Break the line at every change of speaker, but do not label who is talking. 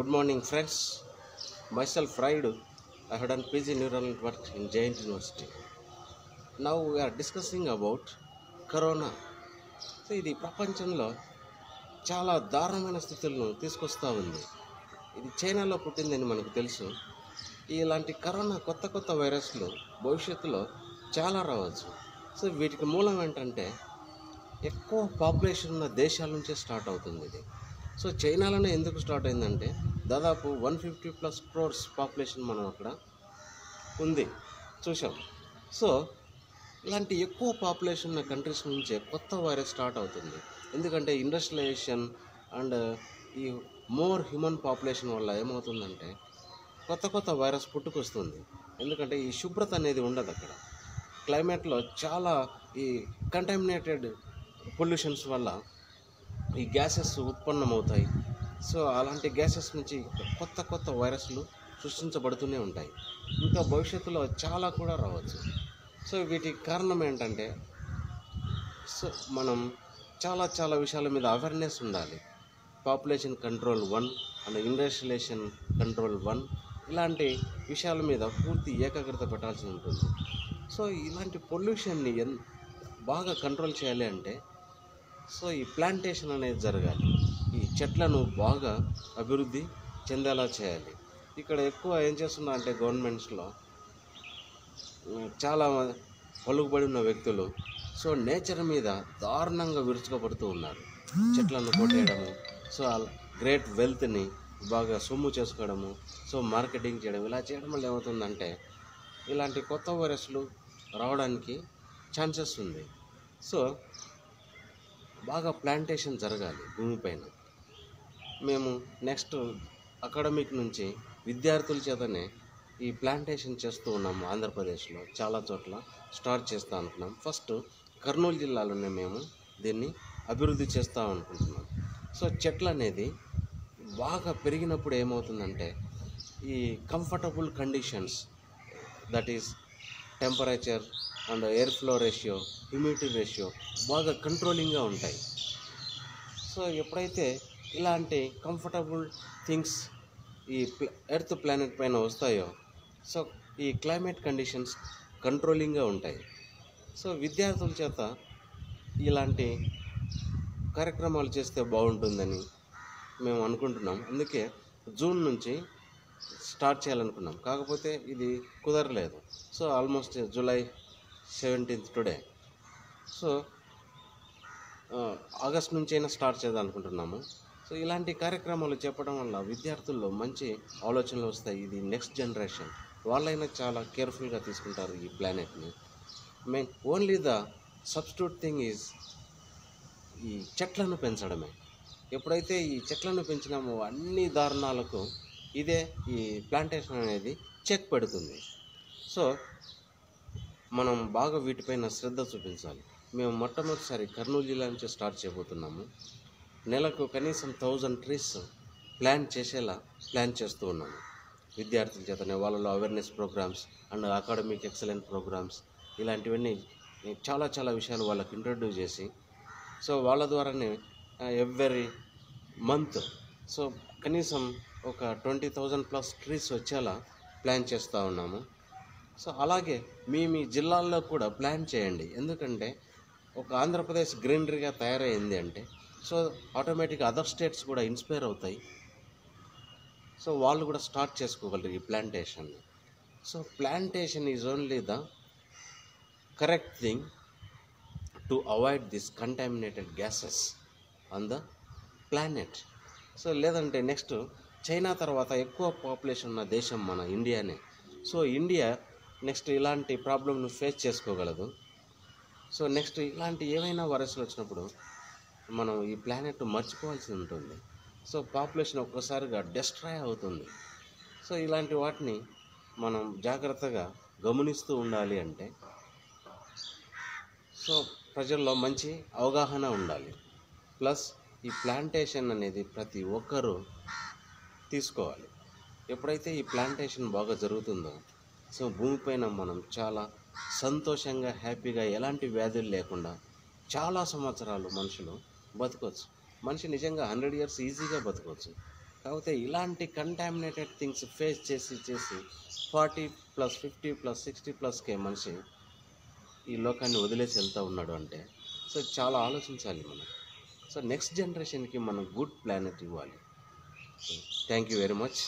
Good morning, friends. Myself, Raidu. I have done PG Neural Network in Giant University. Now we are discussing about corona. So ఇది ప్రపంచంలో చాలా దారుణమైన స్థితులను తీసుకొస్తూ ఉంది. ఇది చైనాలో పుట్టిందని మనకు తెలుసు. ఇలాంటి కరోనా కొత్త వైరస్లు భవిష్యత్తులో చాలా రావచ్చు. సో వీటికి మూలం ఏంటంటే ఎక్కువ పాపులేషన్ ఉన్న దేశాల నుంచే స్టార్ట్ అవుతుంది ఇది. సో చైనాలోనే ఎందుకు స్టార్ట్ అయిందంటే దాదాపు 150+ crores పాపులేషన్ మనం అక్కడ ఉంది చూసాం. సో ఇలాంటి ఎక్కువ పాపులేషన్ ఉన్న కంట్రీస్ నుంచే కొత్త వైరస్ స్టార్ట్ అవుతుంది. ఎందుకంటే ఇండస్ట్రియలైజేషన్ అండ్ ఈ మోర్ హ్యూమన్ పాపులేషన్ వల్ల ఏమవుతుందంటే కొత్త వైరస్ పుట్టుకొస్తుంది. ఎందుకంటే ఈ శుభ్రత అనేది ఉండదు అక్కడ. క్లైమేట్లో చాలా ఈ కంటామినేటెడ్ పొల్యూషన్స్ వల్ల ఈ గ్యాసెస్ ఉత్పన్నమవుతాయి. సో అలాంటి గ్యాసెస్ నుంచి కొత్త వైరస్లు సృష్టించబడుతూనే ఉంటాయి. ఇంకా భవిష్యత్తులో చాలా కూడా రావచ్చు. సో వీటికి కారణం ఏంటంటే సో మనం చాలా విషయాల మీద అవేర్నెస్ ఉండాలి. Population control 1 and industrialisation control 1 ఇలాంటి విషయాల మీద పూర్తి ఏకాగ్రత పెట్టాల్సి ఉంటుంది. సో ఇలాంటి పొల్యూషన్ని బాగా కంట్రోల్ చేయాలి అంటే సో ఈ ప్లాంటేషన్ అనేది జరగాలి. ఈ చెట్లను బాగా అభివృద్ధి చెందేలా చేయాలి. ఇక్కడ ఎక్కువ ఏం చేస్తున్నా అంటే గవర్నమెంట్స్లో చాలా పలుకుబడి ఉన్న వ్యక్తులు సో నేచర్ మీద దారుణంగా విరుచుకుపడుతూ ఉన్నారు. చెట్లను కొట్టేయడము, సో గ్రేట్ వెల్త్ని బాగా సొమ్ము చేసుకోవడము, సో మార్కెటింగ్ చేయడం, ఇలా చేయడం వల్ల ఏమవుతుందంటే ఇలాంటి కొత్త వైరస్లు రావడానికి ఛాన్సెస్ ఉంది. సో బాగా ప్లాంటేషన్ జరగాలి భూమిపైన. మేము నెక్స్ట్ అకాడమిక్ నుంచి విద్యార్థుల చేతనే ఈ ప్లాంటేషన్ చేస్తూ ఉన్నాము. ఆంధ్రప్రదేశ్లో చాలా చోట్ల స్టార్ట్ చేస్తూ అనుకున్నాం. ఫస్ట్ కర్నూలు జిల్లాలోనే మేము దీన్ని అభివృద్ధి చేస్తూ అనుకుంటున్నాం. సో చెట్లు అనేది బాగా పెరిగినప్పుడు ఏమవుతుందంటే ఈ comfortable conditions, that is temperature and air flow ratio, humidity ratio బాగా కంట్రోలింగ్గా ఉంటాయి. సో ఎప్పుడైతే ఇలాంటి కంఫర్టబుల్ థింగ్స్ ఈ ఎర్త్ ప్లానెట్ పైన వస్తాయో సో ఈ క్లైమేట్ కండిషన్స్ కంట్రోలింగ్గా ఉంటాయి. సో విద్యార్థుల చేత ఇలాంటి కార్యక్రమాలు చేస్తే బాగుంటుందని మేము అనుకుంటున్నాం. అందుకే జూన్ నుంచి స్టార్ట్ చేయాలనుకున్నాం. కాకపోతే ఇది కుదరలేదు. So almost July 17th today. So August నుంచి అయినా స్టార్ట్ చేద్దాం అనుకుంటున్నాము. సో ఇలాంటి కార్యక్రమాలు చెప్పడం వల్ల విద్యార్థుల్లో మంచి ఆలోచనలు వస్తాయి. ఇది నెక్స్ట్ జనరేషన్, వాళ్ళైనా చాలా కేర్ఫుల్గా తీసుకుంటారు ఈ ప్లానెట్ని. Only the substitute thing is ఈ చెట్లను పెంచడమే. ఎప్పుడైతే ఈ చెట్లను పెంచినామో అన్ని దారుణాలకు ఇదే ఈ ప్లాంటేషన్ అనేది చెక్ పెడుతుంది. సో మనం బాగా వీటిపైన శ్రద్ధ చూపించాలి. మేము మొట్టమొదటిసారి కర్నూలు జిల్లా నుంచి స్టార్ట్ చేయబోతున్నాము. నెలకు కనీసం 1000 trees ప్లాన్ చేసేలా ప్లాన్ చేస్తూ ఉన్నాము. విద్యార్థుల చేతనే వాళ్ళలో awareness programmes and academic excellent programmes ఇలాంటివన్నీ చాలా విషయాలు వాళ్ళకి ఇంట్రడ్యూస్ చేసి సో వాళ్ళ ద్వారానే ఎవ్రీ మంత్ సో కనీసం ఒక 20,000+ trees వచ్చేలా ప్లాన్ చేస్తూ ఉన్నాము. సో అలాగే మీ జిల్లాల్లో కూడా ప్లాన్ చేయండి. ఎందుకంటే ఒక ఆంధ్రప్రదేశ్ గ్రీనరీగా తయారైంది అంటే సో ఆటోమేటిక్గా అదర్ స్టేట్స్ కూడా ఇన్స్పైర్ అవుతాయి. సో వాళ్ళు కూడా స్టార్ట్ చేసుకోగలరు ఈ ప్లాంటేషన్ని. So plantation is only the correct thing to avoid this contaminated gases on the planet. So లేదంటే నెక్స్ట్ చైనా తర్వాత ఎక్కువ పాపులేషన్ ఉన్న దేశం మన ఇండియానే. సో ఇండియా నెక్స్ట్ ఇలాంటి ప్రాబ్లమ్ను ఫేస్ చేసుకోగలదు. సో నెక్స్ట్ ఇలాంటి ఏమైనా వైరస్లు వచ్చినప్పుడు మనం ఈ ప్లానెట్ మర్చిపోవాల్సి ఉంటుంది. సో పాపులేషన్ ఒక్కసారిగా డిస్ట్రాయ్ అవుతుంది. సో ఇలాంటి వాటిని మనం జాగ్రత్తగా గమనిస్తూ ఉండాలి అంటే సో ప్రజల్లో మంచి అవగాహన ఉండాలి. ప్లస్ ఈ ప్లాంటేషన్ అనేది ప్రతి ఒక్కరూ తీసుకోవాలి. ఎప్పుడైతే ఈ ప్లాంటేషన్ బాగా జరుగుతుందో సో భూమిపైన మనం చాలా సంతోషంగా హ్యాపీగా ఎలాంటి వ్యాధులు లేకుండా చాలా సంవత్సరాలు మనుషులు బతకొచ్చు. మనిషి నిజంగా 100 years ఈజీగా బతకొచ్చు. కాకపోతే ఇలాంటి కంటామినేటెడ్ థింగ్స్ ఫేస్ చేసి 40+, 50+, 60+కే మనిషి ఈ లోకాన్ని వదిలేసి వెళ్తూ ఉన్నాడు అంటే సో చాలా ఆలోచించాలి మనం. సో నెక్స్ట్ జనరేషన్కి మనం గుడ్ ప్లానెట్ ఇవ్వాలి. Thank you very much.